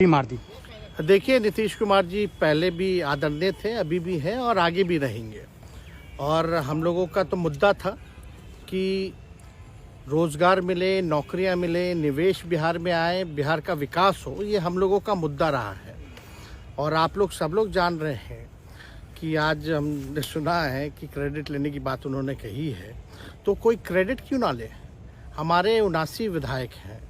मार दी। देखिए, नीतीश कुमार जी पहले भी आदरणीय थे, अभी भी हैं और आगे भी रहेंगे। और हम लोगों का तो मुद्दा था कि रोजगार मिले, नौकरियां मिले, निवेश बिहार में आए, बिहार का विकास हो, ये हम लोगों का मुद्दा रहा है। और आप लोग सब लोग जान रहे हैं कि आज हमने सुना है कि क्रेडिट लेने की बात उन्होंने कही है, तो कोई क्रेडिट क्यों ना ले। हमारे 79 विधायक हैं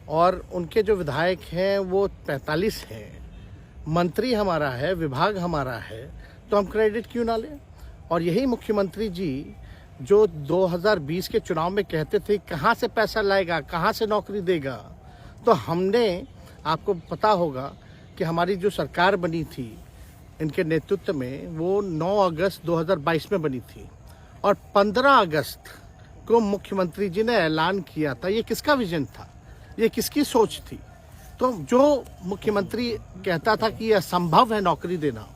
और उनके जो विधायक हैं वो 45 हैं, मंत्री हमारा है, विभाग हमारा है, तो हम क्रेडिट क्यों ना लें। और यही मुख्यमंत्री जी जो 2020 के चुनाव में कहते थे कहाँ से पैसा लाएगा, कहाँ से नौकरी देगा, तो हमने, आपको पता होगा कि हमारी जो सरकार बनी थी इनके नेतृत्व में, वो 9 अगस्त 2022 में बनी थी और 15 अगस्त को मुख्यमंत्री जी ने ऐलान किया था। ये किसका विजन था, ये किसकी सोच थी। तो जो मुख्यमंत्री कहता था कि यह असंभव है नौकरी देना,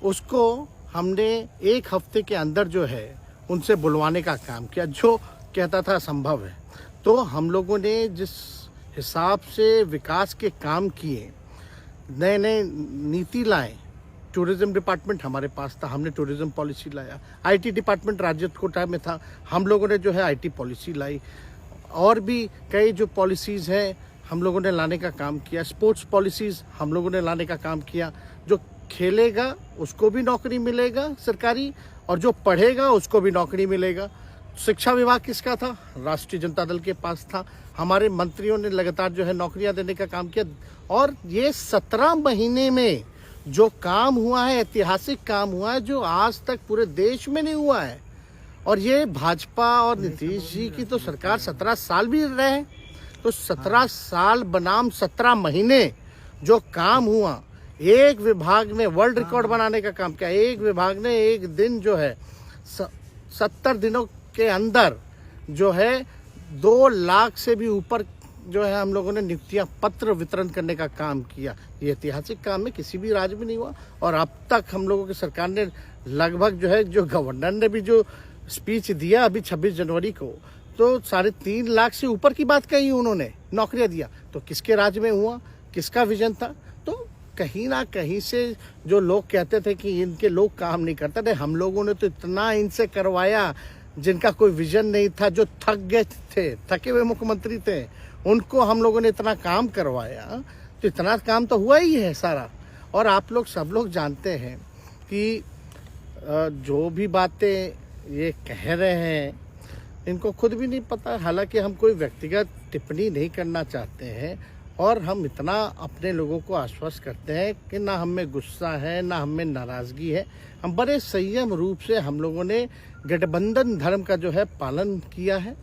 उसको हमने एक हफ्ते के अंदर जो है उनसे बुलवाने का काम किया। जो कहता था असंभव है, तो हम लोगों ने जिस हिसाब से विकास के काम किए, नए नए नीति लाए, टूरिज्म डिपार्टमेंट हमारे पास था, हमने टूरिज्म पॉलिसी लाया। आईटी डिपार्टमेंट राज्य कोटा में था, हम लोगों ने जो है आईटी पॉलिसी लाई। और भी कई जो पॉलिसीज़ हैं हम लोगों ने लाने का काम किया। स्पोर्ट्स पॉलिसीज़ हम लोगों ने लाने का काम किया। जो खेलेगा उसको भी नौकरी मिलेगा सरकारी, और जो पढ़ेगा उसको भी नौकरी मिलेगा। शिक्षा विभाग किसका था, राष्ट्रीय जनता दल के पास था। हमारे मंत्रियों ने लगातार जो है नौकरियां देने का काम किया। और ये 17 महीने में जो काम हुआ है, ऐतिहासिक काम हुआ है, जो आज तक पूरे देश में नहीं हुआ है। और ये भाजपा और नीतीश जी की तो सरकार 17 साल भी रहे, तो 17 साल बनाम 17 महीने जो काम हुआ, एक विभाग ने वर्ल्ड रिकॉर्ड बनाने का काम किया। एक विभाग ने एक दिन जो है 70 दिनों के अंदर जो है 2 लाख से भी ऊपर जो है हम लोगों ने नियुक्तियां पत्र वितरण करने का काम किया। ये ऐतिहासिक काम है, किसी भी राज्य में नहीं हुआ। और अब तक हम लोगों की सरकार ने लगभग जो है, जो गवर्नर ने भी जो स्पीच दिया अभी 26 जनवरी को, तो 3.5 लाख से ऊपर की बात कही उन्होंने, नौकरियां दिया। तो किसके राज्य में हुआ, किसका विजन था। तो कहीं ना कहीं से जो लोग कहते थे कि इनके लोग काम नहीं करते थे, हम लोगों ने तो इतना इनसे करवाया जिनका कोई विजन नहीं था, जो थक गए थे, थके हुए मुख्यमंत्री थे, उनको हम लोगों ने इतना काम करवाया। तो इतना काम तो हुआ ही है सारा। और आप लोग सब लोग जानते हैं कि जो भी बातें ये कह रहे हैं इनको खुद भी नहीं पता। हालांकि हम कोई व्यक्तिगत टिप्पणी नहीं करना चाहते हैं, और हम इतना अपने लोगों को आश्वस्त करते हैं कि ना हम में गुस्सा है, ना हम में नाराज़गी है। हम बड़े संयम रूप से हम लोगों ने गठबंधन धर्म का जो है पालन किया है,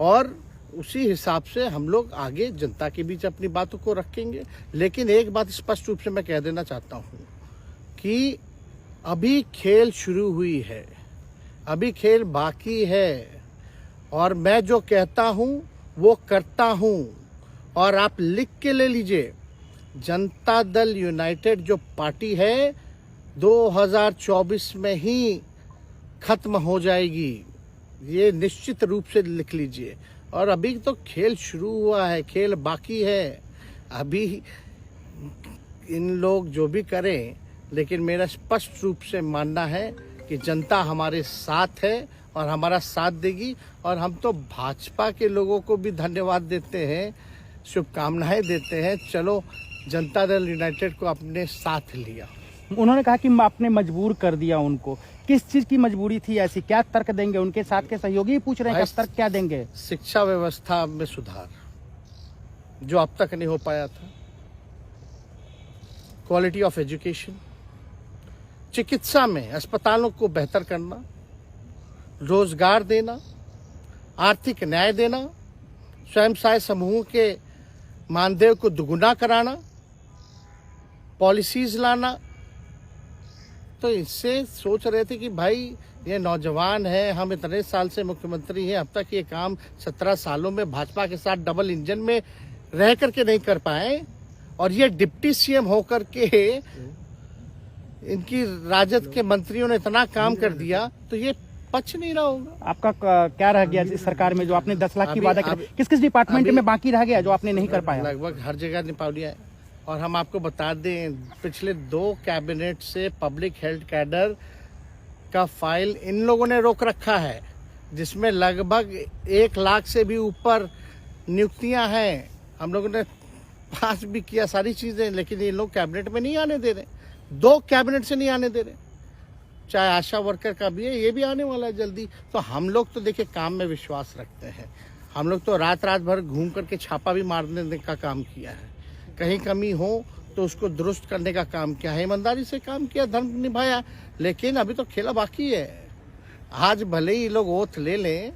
और उसी हिसाब से हम लोग आगे जनता के बीच अपनी बातों को रखेंगे। लेकिन एक बात स्पष्ट रूप से मैं कह देना चाहता हूँ कि अभी खेल शुरू हुई है, अभी खेल बाकी है। और मैं जो कहता हूँ वो करता हूँ। और आप लिख के ले लीजिए, जनता दल यूनाइटेड जो पार्टी है 2024 में ही खत्म हो जाएगी, ये निश्चित रूप से लिख लीजिए। और अभी तो खेल शुरू हुआ है, खेल बाकी है। अभी इन लोग जो भी करें, लेकिन मेरा स्पष्ट रूप से मानना है कि जनता हमारे साथ है और हमारा साथ देगी। और हम तो भाजपा के लोगों को भी धन्यवाद देते हैं, शुभकामनाएं देते हैं। चलो, जनता दल यूनाइटेड को अपने साथ लिया। उन्होंने कहा कि आपने मजबूर कर दिया उनको। किस चीज की मजबूरी थी ऐसी, क्या तर्क देंगे? उनके साथ के सहयोगी पूछ रहे हैं, क्या तर्क क्या देंगे? शिक्षा व्यवस्था में सुधार जो अब तक नहीं हो पाया था, क्वालिटी ऑफ एजुकेशन, चिकित्सा में अस्पतालों को बेहतर करना, रोजगार देना, आर्थिक न्याय देना, स्वयं सहायता समूह के मानदेय को दुगुना कराना, पॉलिसीज लाना। तो इससे सोच रहे थे कि भाई ये नौजवान है, हम इतने साल से मुख्यमंत्री हैं, अब तक ये काम 17 सालों में भाजपा के साथ डबल इंजन में रह करके नहीं कर पाए, और ये डिप्टी सीएम होकर के इनकी राजद के मंत्रियों ने इतना काम कर दिया, तो ये पच नहीं रहा होगा। आपका क्या रह गया इस सरकार में, जो आपने 10 लाख की वादा किया, किस किस डिपार्टमेंट में बाकी रह गया जो आपने नहीं कर पाया? लगभग हर जगह निपा लिया है। और हम आपको बता दें, पिछले 2 कैबिनेट से पब्लिक हेल्थ कैडर का फाइल इन लोगों ने रोक रखा है, जिसमें लगभग 1 लाख से भी ऊपर नियुक्तियां हैं। हम लोगों ने पास भी किया सारी चीजें, लेकिन ये लोग कैबिनेट में नहीं आने दे रहे। 2 कैबिनेट से नहीं आने दे रहे। चाहे आशा वर्कर का भी है, ये भी आने वाला है जल्दी। तो हम लोग तो देखिए काम में विश्वास रखते हैं। हम लोग तो रात भर घूम करके छापा भी मारने का काम किया है। कहीं कमी हो तो उसको दुरुस्त करने का काम किया है, ईमानदारी से काम किया, धर्म निभाया। लेकिन अभी तो खेला बाकी है। आज भले ही लोग ओथ ले लें,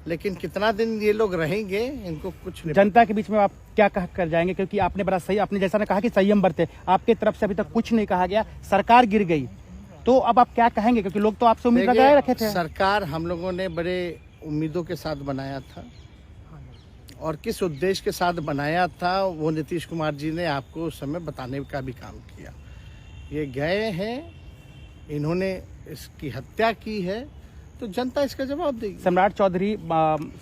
लेकिन कितना दिन ये लोग रहेंगे, इनको कुछ नहीं। जनता के बीच में आप क्या कह कर जाएंगे, क्योंकि आपने बड़ा सही, आपने जैसा ने कहा कि संयम बरते, आपके तरफ से अभी तक कुछ नहीं कहा गया, सरकार गिर गई, तो अब आप क्या कहेंगे, क्योंकि लोग तो आपसे उम्मीद लगाए रखे थे। सरकार हम लोगों ने बड़े उम्मीदों के साथ बनाया था, और किस उद्देश्य के साथ बनाया था वो नीतीश कुमार जी ने आपको उस समय बताने का भी काम किया। ये गए हैं, इन्होंने इसकी हत्या की है, तो जनता इसका जवाब देगी। सम्राट चौधरी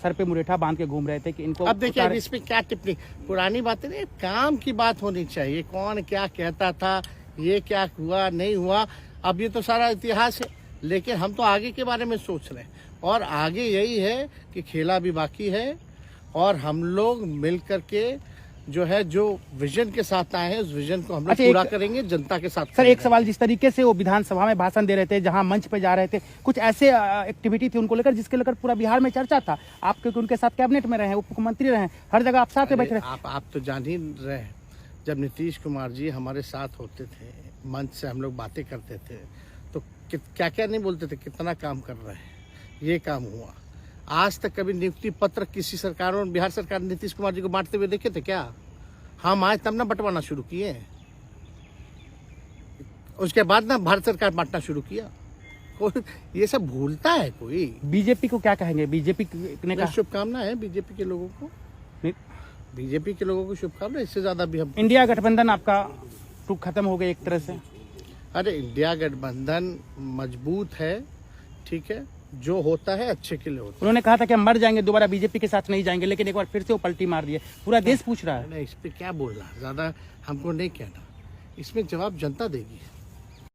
सर पे मुरेठा बांध के घूम रहे थे कि इनको अब देखिए इस पे क्या टिप्पणी, पुरानी बातें नहीं, काम की बात होनी चाहिए। कौन क्या कहता था, ये क्या हुआ नहीं हुआ, अब ये तो सारा इतिहास है। लेकिन हम तो आगे के बारे में सोच रहे हैं, और आगे यही है कि खेला भी बाकी है, और हम लोग मिल करके जो है, जो विजन के साथ आए हैं, उस विजन को हम लोग पूरा करेंगे जनता के साथ। सर एक सवाल, जिस तरीके से वो विधानसभा में भाषण दे रहे थे, जहां मंच पे जा रहे थे, कुछ ऐसे एक्टिविटी थी उनको लेकर जिसके लेकर पूरा बिहार में चर्चा था। आप क्योंकि उनके साथ कैबिनेट में रहे हैं, उप मुख्यमंत्री रहे हैं, हर जगह आप साथ में बैठे रहे। आप तो जान ही रहे हैं, जब नीतीश कुमार जी हमारे साथ होते थे, मंच से हम लोग बातें करते थे, तो क्या क्या नहीं बोलते थे, कितना काम कर रहे हैं, ये काम हुआ। आज तक कभी नियुक्ति पत्र किसी सरकारों, बिहार सरकार ने नीतीश कुमार जी को बांटते हुए देखे थे क्या? हम आए तब ना बंटवाना शुरू किए, उसके बाद ना भारत सरकार बांटना शुरू किया। कोई ये सब भूलता है कोई? बीजेपी को क्या कहेंगे? बीजेपी ने कहा शुभकामना है बीजेपी के लोगों को, बीजेपी के लोगों को शुभकामना। इससे ज्यादा भी हम, इंडिया गठबंधन आपका टूक खत्म हो गया एक तरह से। अरे इंडिया गठबंधन मजबूत है, ठीक है, जो होता है अच्छे के लिए होता है। उन्होंने कहा था कि हम मर जाएंगे, दोबारा बीजेपी के साथ नहीं जाएंगे, लेकिन एक बार फिर से वो पलटी मार दिए। पूरा देश पूछ रहा है। इस पे क्या बोलना, ज्यादा हमको नहीं कहना, इसमें जवाब जनता देगी।